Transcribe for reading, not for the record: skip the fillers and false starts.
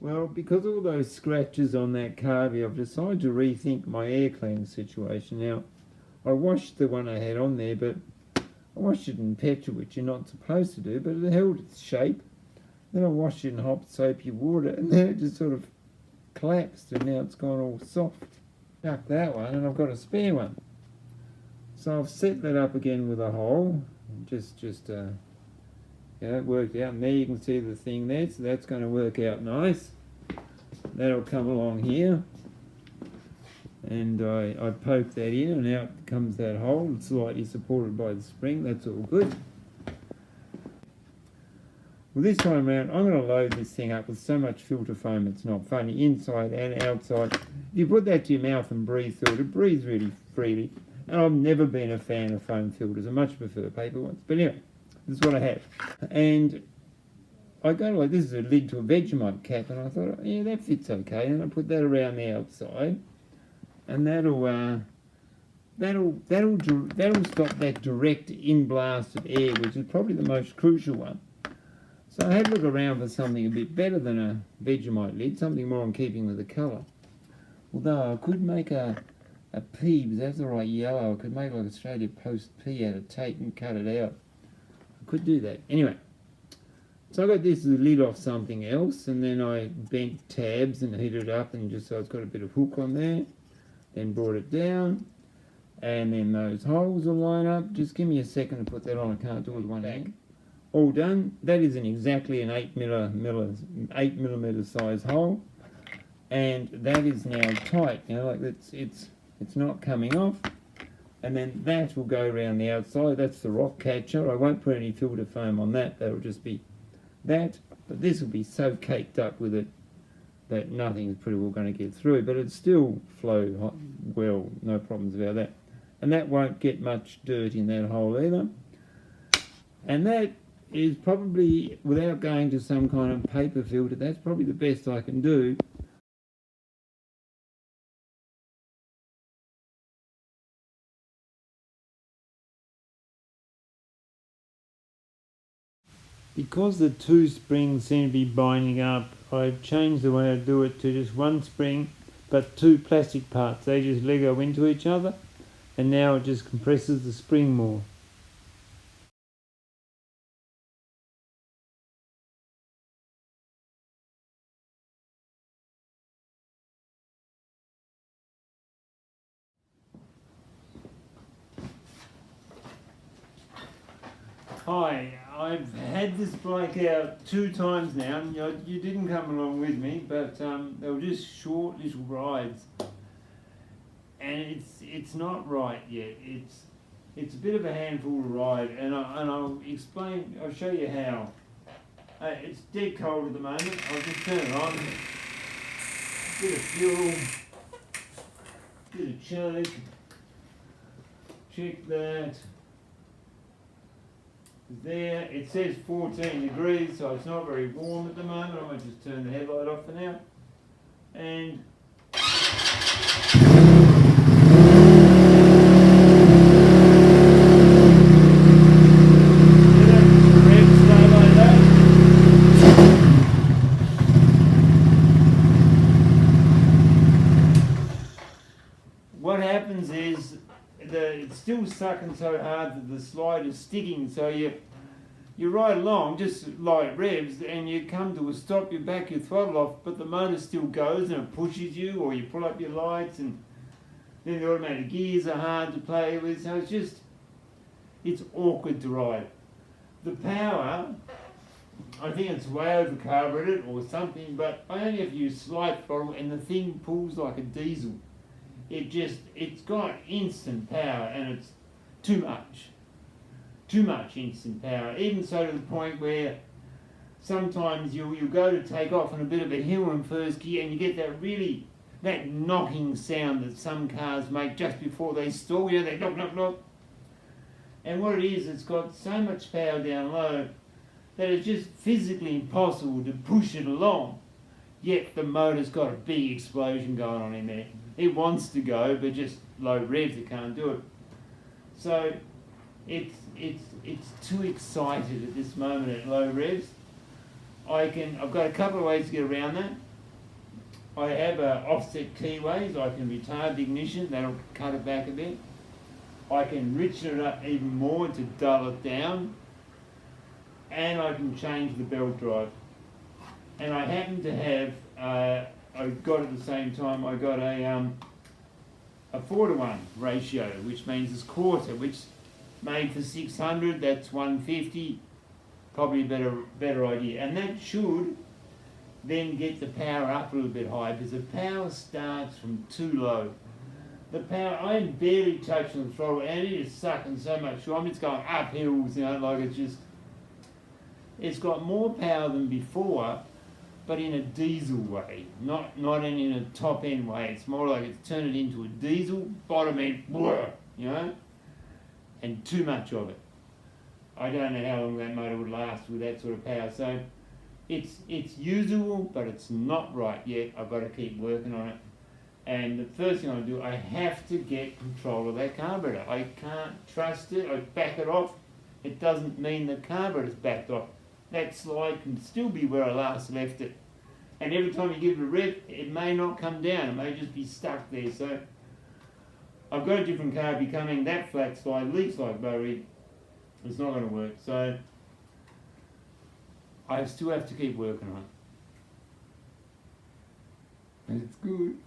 Well, because of all those scratches on that carby, I've decided to rethink my air cleaning situation. Now, I washed the one I had on there, but I washed it in petrol, which you're not supposed to do, but it held its shape. Then I washed it in hot soapy water, and then it just sort of collapsed, and now it's gone all soft. Chuck that one, and I've got a spare one. So I've set that up again with a hole, it worked out, and there you can see the thing there, so that's going to work out nice. That'll come along here, and I poke that in, and out comes that hole. It's slightly supported by the spring. That's all good. Well, this time around, I'm going to load this thing up with so much filter foam it's not funny, inside and outside. If you put that to your mouth and breathe through it, it breathes really freely. And I've never been a fan of foam filters. I much prefer paper ones. But anyway, this is what I have. And I go like, this is a lid to a Vegemite cap, and I thought, oh, yeah, that fits okay. And I put that around the outside, and that'll stop that direct in-blasted air, which is probably the most crucial one. So I had to look around for something a bit better than a Vegemite lid, something more in keeping with the colour. Although I could make a P, because that's the right yellow. I could make like Australia Post P out of tape and cut it out. I could do that. Anyway, so I got this lid off something else, and then I bent tabs and heated it up, and just so it's got a bit of hook on there. Then brought it down, and then those holes will line up. Just give me a second to put that on. I can't do it with one hand. All done. That isn't exactly an 8 millimeter size hole, and that is now tight. You know, like it's not coming off. And then that will go around the outside. That's the rock catcher. I won't put any filter foam on that. That'll just be that. But this will be so caked up with it that nothing's pretty well going to get through. But it'll still flow well. No problems about that. And that won't get much dirt in that hole either. And that is probably, without going to some kind of paper filter, that's probably the best I can do. Because the two springs seem to be binding up, I've changed the way I do it to just one spring, but two plastic parts. They just Lego into each other, and now it just compresses the spring more. Hi, I've had this bike out 2 times now. You didn't come along with me, but they were just short little rides, and it's not right yet. It's a bit of a handful to ride, and I'll explain. I'll show you how. It's dead cold at the moment. I'll just turn it on. Bit of fuel, bit of choke. Check that. There, it says 14 degrees, so it's not very warm at the moment. I might just turn the headlight off for now. And what happens is it's still sucking so hard that the slide is sticking, so you ride along, just light revs, and you come to a stop, you back your throttle off, but the motor still goes and it pushes you, or you pull up your lights, and then the automatic gears are hard to play with, so it's awkward to ride. The power, I think it's way over carbureted or something, but I only have to use slight throttle and the thing pulls like a diesel. It's got instant power, and it's too much instant power, even so to the point where sometimes you go to take off on a bit of a hill in first gear, and you get that knocking sound that some cars make just before they stall. You know, they knock, knock, knock. And what it is, it's got so much power down low that it's just physically impossible to push it along. Yet the motor's got a big explosion going on in there. It wants to go, but just low revs, it can't do it. So it's too excited at this moment at low revs. I've got a couple of ways to get around that. I have offset keyways. I can retard the ignition, that'll cut it back a bit. I can richen it up even more to dull it down, and I can change the belt drive. And I happen to have, I got at the same time, I got a 4:1 ratio, which means it's quarter, which made for 600, that's 150, probably a better idea. And that should then get the power up a little bit higher, because the power starts from too low. The power, I'm barely touching the throttle, and it is sucking so much. I mean, it's going up hills, you know, like it's got more power than before, but in a diesel way, not in a top end way. It's more like it's turned it into a diesel, bottom end, you know, and too much of it. I don't know how long that motor would last with that sort of power. So it's usable, but it's not right yet. I've got to keep working on it. And the first thing I do, I have to get control of that carburetor. I can't trust it. I back it off. It doesn't mean the carburetor's backed off. That slide can still be where I last left it. And every time you give it a rev, it may not come down. It may just be stuck there. So I've got a different car becoming that flat slide, leaks like Bowie. It's not going to work. So I still have to keep working on it. And it's good.